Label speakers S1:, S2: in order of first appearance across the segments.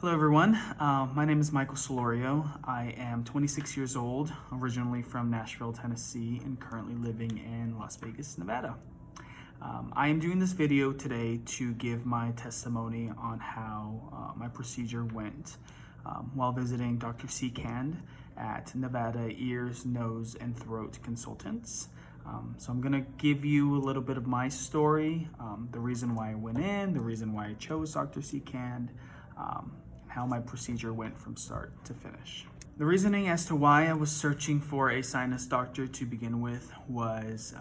S1: Hello everyone, my name is Michael Solorio. I am 26 years old, originally from Nashville, Tennessee, and currently living in Las Vegas, Nevada. I am doing this video today to give my testimony on how my procedure went while visiting Dr. Cand at Nevada Ears, Nose, and Throat Consultants. So I'm gonna give you a little bit of my story, the reason why I went in, the reason why I chose Dr. Cand, how my procedure went from start to finish. The reasoning as to why I was searching for a sinus doctor to begin with was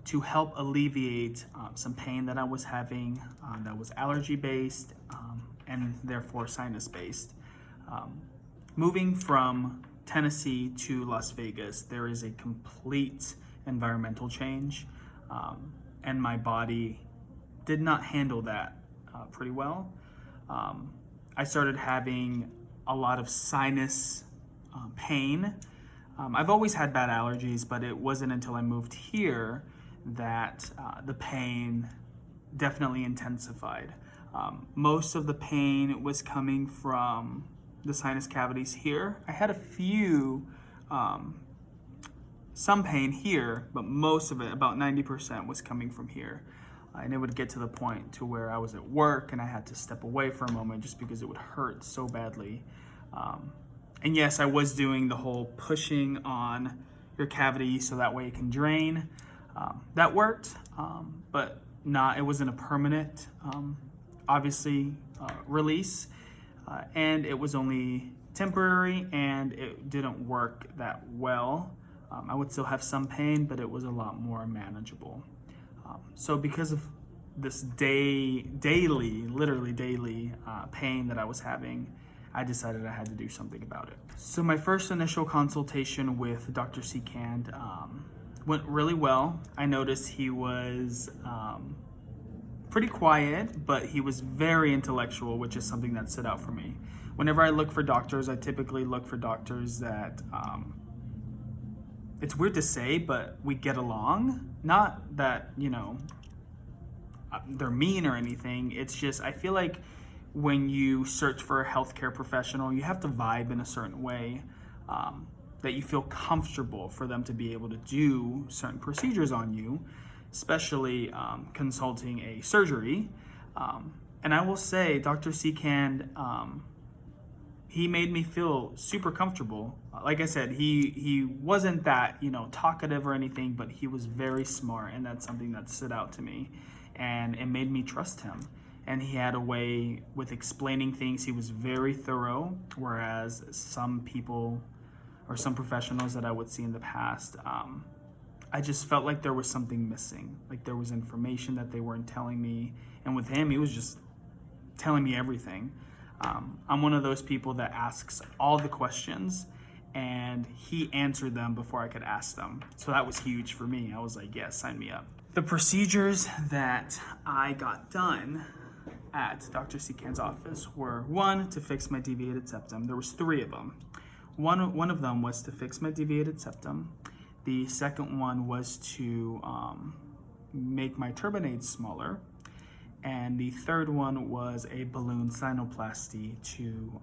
S1: to help alleviate some pain that I was having that was allergy-based and therefore sinus-based. Moving from Tennessee to Las Vegas, there is a complete environmental change, and my body did not handle that pretty well. I started having a lot of sinus pain. I've always had bad allergies, but it wasn't until I moved here that the pain definitely intensified. Most of the pain was coming from the sinus cavities here. I had a few, some pain here, but most of it, about 90%, was coming from here. And it would get to the point to where I was at work and I had to step away for a moment just because it would hurt so badly. And yes, I was doing the whole pushing on your cavity so that way it can drain. That worked, but it wasn't a permanent, obviously, release. And it was only temporary and it didn't work that well. I would still have some pain, but it was a lot more manageable. So because of this literally daily pain that I was having, I decided I had to do something about it. So my first initial consultation with Dr. Cand went really well. I noticed he was pretty quiet, but he was very intellectual, which is something that stood out for me. Whenever I look for doctors, I typically look for doctors that it's weird to say, but we get along. Not that, they're mean or anything. It's just, I feel like when you search for a healthcare professional, you have to vibe in a certain way that you feel comfortable for them to be able to do certain procedures on you, especially consulting a surgery. And I will say, Dr. Cand, he made me feel super comfortable. Like I said, he wasn't that, talkative or anything, but he was very smart, and that's something that stood out to me. And it made me trust him. And he had a way with explaining things. He was very thorough, whereas some people or some professionals that I would see in the past, I just felt like there was something missing. Like there was information that they weren't telling me. And with him, he was just telling me everything. I'm one of those people that asks all the questions, and he answered them before I could ask them. So that was huge for me. I was like, yes, sign me up. The procedures that I got done at Dr. Cand's office were, one, to fix my deviated septum. There was 3 of them. One of them was to fix my deviated septum. The second one was to make my turbinates smaller. And the third one was a balloon sinuplasty to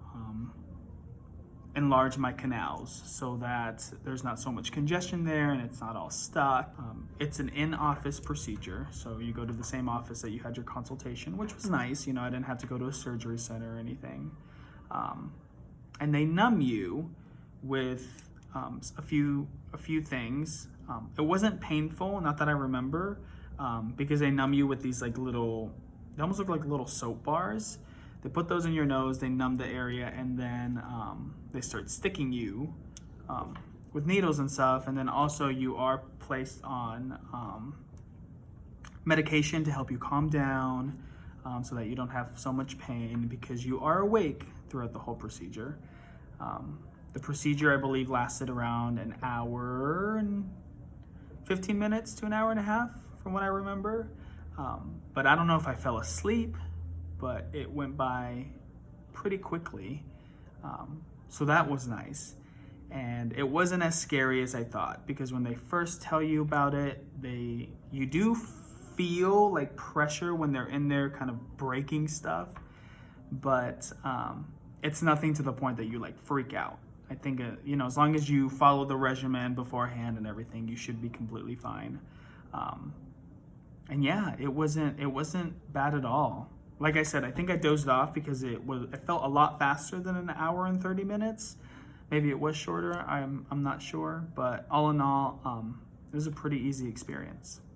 S1: enlarge my canals so that there's not so much congestion there and it's not all stuck. It's an in-office procedure, so you go to the same office that you had your consultation, which was nice. I didn't have to go to a surgery center or anything. And they numb you with a few things. It wasn't painful, not that I remember, because they numb you with these like little, they almost look like little soap bars. They put those in your nose, they numb the area, and then they start sticking you with needles and stuff. And then also you are placed on medication to help you calm down so that you don't have so much pain, because you are awake throughout the whole procedure. The procedure, I believe, lasted around an hour and 15 minutes to an hour and a half from what I remember. But I don't know if I fell asleep, but it went by pretty quickly. So that was nice. And it wasn't as scary as I thought, because when they first tell you about it, you do feel like pressure when they're in there kind of breaking stuff. But it's nothing to the point that you like freak out. I think, as long as you follow the regimen beforehand and everything, you should be completely fine. And yeah, it wasn't bad at all. Like I said, I think I dozed off because it felt a lot faster than an hour and 30 minutes. Maybe it was shorter. I'm not sure, but all in all, it was a pretty easy experience.